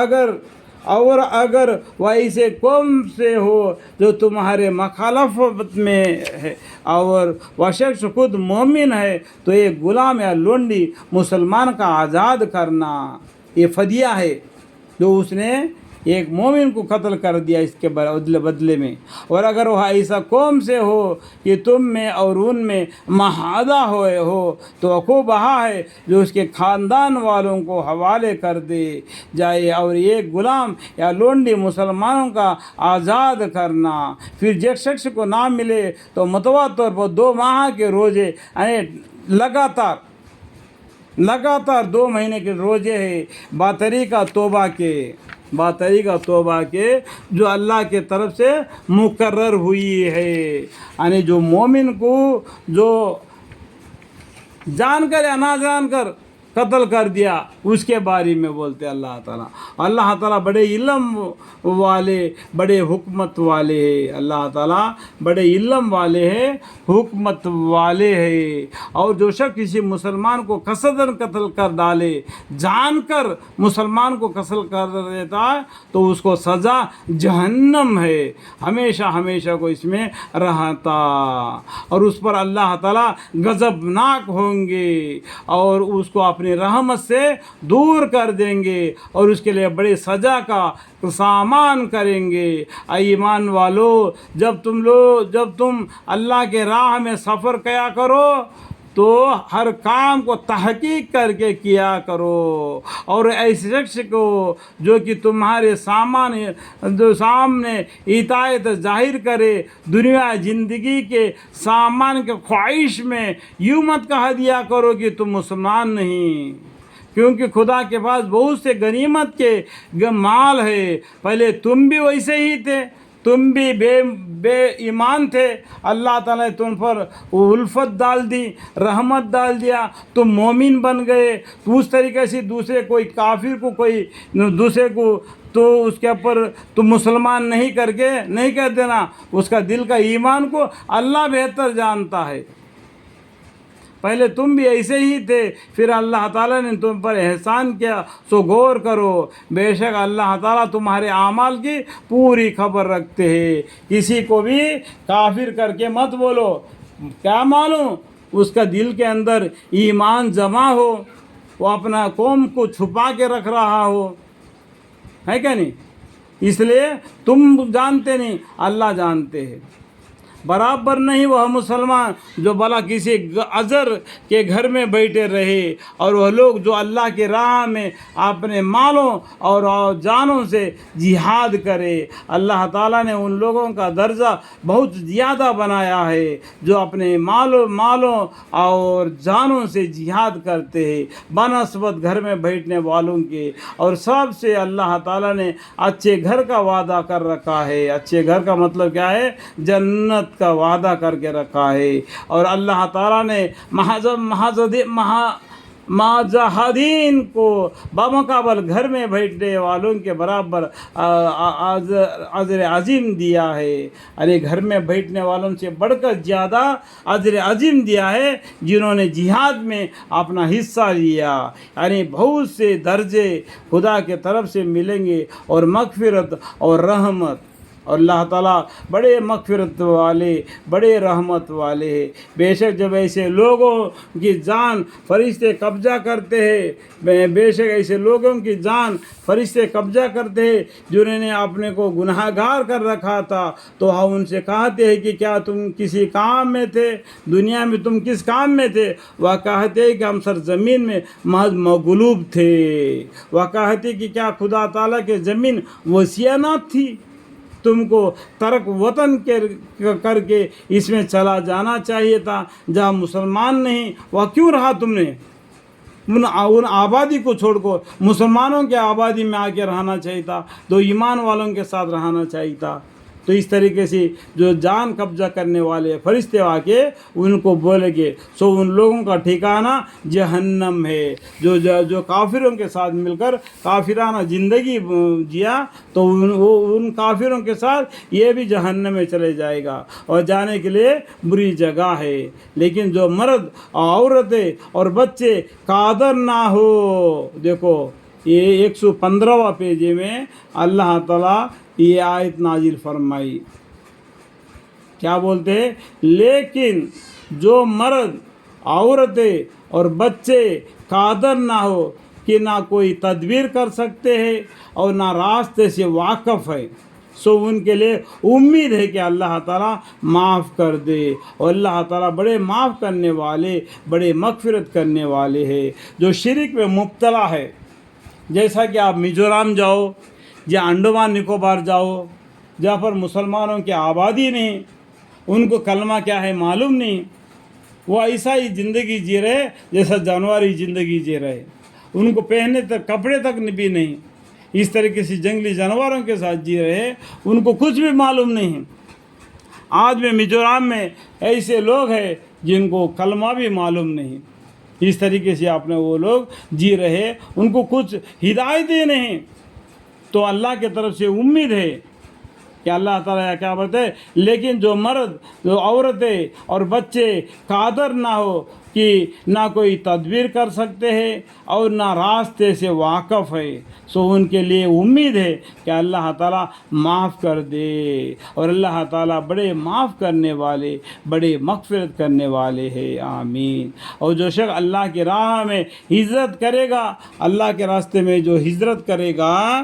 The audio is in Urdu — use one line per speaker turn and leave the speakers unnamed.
اگر وہ ایسے قوم سے ہو جو تمہارے مخالفت میں ہے اور وہ شخص خود مومن ہے تو ایک غلام یا لونڈی مسلمان کا آزاد کرنا یہ فدیہ ہے جو اس نے ایک مومن کو قتل کر دیا اس کے بدلے میں۔ اور اگر وہ ایسا قوم سے ہو کہ تم میں اور ان میں معاہدہ ہوئے ہو تو خوب بہا ہے جو اس کے خاندان والوں کو حوالے کر دے جائے اور ایک غلام یا لونڈی مسلمانوں کا آزاد کرنا۔ پھر جس شخص کو نہ ملے تو متواتر طور پر 2 ماہ کے روزے یعنی لگاتار 2 مہینے کے روزے ہیں باطریقہ توبہ کے جو اللہ کے طرف سے مقرر ہوئی ہے۔ یعنی جو مومن کو جو جان کر یا نہ جان کر قتل کر دیا اس کے بارے میں بولتے اللہ تعالیٰ بڑے علم والے بڑے حکمت والے ہیں۔ اللہ تعالیٰ بڑے علم والے ہیں، حکمت والے ہیں۔ اور جو شخص کسی مسلمان کو قصداً قتل کر ڈالے، جان کر مسلمان کو قتل کر دیتا ہے تو اس کو سزا جہنم ہے، ہمیشہ کو اس میں رہتا، اور اس پر اللہ تعالیٰ غضبناک ہوں گے اور اس کو اپنی رحمت سے دور کر دیں گے اور اس کے لیے بڑی سزا کا سامان کریں گے۔ اے ایمان والو، جب تم اللہ کے راہ میں سفر کیا کرو تو ہر کام کو تحقیق کر کے کیا کرو، اور ایسے شخص کو جو کہ تمہارے سامنے اطاعت ظاہر کرے، دنیا زندگی کے سامان کے خواہش میں یوں مت کہہ دیا کرو کہ تم مسلمان نہیں، کیونکہ خدا کے پاس بہت سے غنیمت کے مال ہے۔ پہلے تم بھی ویسے ہی تھے، تم بھی بے ایمان تھے، اللہ تعالیٰ نے تم پر الفت ڈال دی، رحمت ڈال دیا، تم مومن بن گئے۔ تو اس طریقے سے دوسرے کوئی کافر کو دوسرے کو تو اس کے اوپر تم مسلمان نہیں کر دینا، اس کا دل کا ایمان کو اللہ بہتر جانتا ہے۔ پہلے تم بھی ایسے ہی تھے، پھر اللہ تعالیٰ نے تم پر احسان کیا، سو غور کرو، بے شک اللہ تعالیٰ تمہارے اعمال کی پوری خبر رکھتے ہیں۔ کسی کو بھی کافر کر کے مت بولو، کیا معلوم اس کا دل کے اندر ایمان جمع ہو، وہ اپنا قوم کو چھپا کے رکھ رہا ہو، ہے کہ نہیں؟ اس لیے تم جانتے نہیں، اللہ جانتے ہیں۔ برابر نہیں وہ مسلمان جو بھلا کسی اجر کے گھر میں بیٹھے رہے اور وہ لوگ جو اللہ کے راہ میں اپنے مالوں اور جانوں سے جہاد کرے۔ اللہ تعالیٰ نے ان لوگوں کا درجہ بہت زیادہ بنایا ہے جو اپنے مالوں اور جانوں سے جہاد کرتے ہیں بنسبت گھر میں بیٹھنے والوں کے، اور سب سے اللہ تعالیٰ نے اچھے گھر کا وعدہ کر رکھا ہے۔ اچھے گھر کا مطلب کیا ہے؟ جنت کا وعدہ کر کے رکھا ہے۔ اور اللہ تعالیٰ نے مجاہدین کو بمقابل گھر میں بیٹھنے والوں کے برابر اجر عظیم دیا ہے، یعنی گھر میں بیٹھنے والوں سے بڑھ کر زیادہ اجر عظیم دیا ہے جنہوں نے جہاد میں اپنا حصہ لیا۔ یعنی بہت سے درجے خدا کے طرف سے ملیں گے اور مغفرت اور رحمت، اور اللہ تعالیٰ بڑے مغفرت والے بڑے رحمت والے ہیں۔ بے شک جب ایسے لوگوں کی جان فرشتے قبضہ کرتے ہیں، بے شک ایسے لوگوں کی جان فرشتے قبضہ کرتے ہیں جنہوں نے اپنے کو گناہ گار کر رکھا تھا، تو ہم ان سے کہتے ہیں کہ کیا تم کسی کام میں تھے؟ دنیا میں تم کس کام میں تھے؟ وہ کہتے ہیں کہ ہم سرزمین میں محض مغلوب تھے۔ وہ کہتے کہ کیا خدا تعالیٰ کے زمین وسیع نہ تھی؟ تم کو ترک وطن کر کے اس میں چلا جانا چاہیے تھا جہاں مسلمان نہیں، وہ کیوں رہا تم نے؟ ان آبادی کو چھوڑ کر مسلمانوں کے آبادی میں آ کے رہنا چاہیے تھا، تو ایمان والوں کے ساتھ رہنا چاہیے تھا۔ تو اس طریقے سے جو جان قبضہ کرنے والے فرشتے آ کے ان کو بولے گے، سو ان لوگوں کا ٹھکانہ جہنم ہے۔ جو کافروں کے ساتھ مل کر کافرانہ زندگی جیا تو ان کافروں کے ساتھ یہ بھی جہنم میں چلے جائے گا، اور جانے کے لیے بری جگہ ہے۔ لیکن جو مرد عورتیں اور بچے قادر نہ ہو، دیکھو یہ 115واں پیجے میں اللہ تعالیٰ یہ آیت نازل فرمائی. کیا بولتے ہیں؟ لیکن جو مرد، عورتیں اور بچے قادر نہ ہو کہ نہ کوئی تدبیر کر سکتے ہیں اور نہ راستے سے واقف ہے، سو ان کے لیے امید ہے کہ اللہ تعالیٰ معاف کر دے. اور اللہ تعالیٰ بڑے معاف کرنے والے، بڑے مغفرت کرنے والے ہیں. جو شرک میں مبتلا ہے، جیسا کہ آپ میزورام جاؤ یا انڈمان نکوبار جاؤ، جہاں پر مسلمانوں کی آبادی نہیں، ان کو کلمہ کیا ہے معلوم نہیں، وہ ایسا ہی زندگی جی رہے جیسا جانوری زندگی جی رہے. ان کو پہننے تک کپڑے تک بھی نہیں، اس طریقے سے جنگلی جانوروں کے ساتھ جی رہے، ان کو کچھ بھی معلوم نہیں. آج میں میزورام میں ایسے لوگ ہیں جن کو کلمہ بھی معلوم نہیں. اس طریقے سے آپ نے وہ لوگ جی رہے، ان کو کچھ ہدایتیں نہیں. تو اللہ کی طرف سے امید ہے کہ اللہ تعالیٰ کیا بولتے ہیں، لیکن جو مرد، جو عورتیں اور بچے قادر نہ ہو کہ نہ کوئی تدبیر کر سکتے ہیں اور نہ راستے سے واقف ہے، سو ان کے لیے امید ہے کہ اللہ تعالیٰ معاف کر دے. اور اللہ تعالیٰ بڑے معاف کرنے والے، بڑے مغفرت کرنے والے ہیں. آمین. اور جو شخص اللہ کی راہ میں ہجرت کرے گا، اللہ کے راستے میں جو ہجرت کرے گا،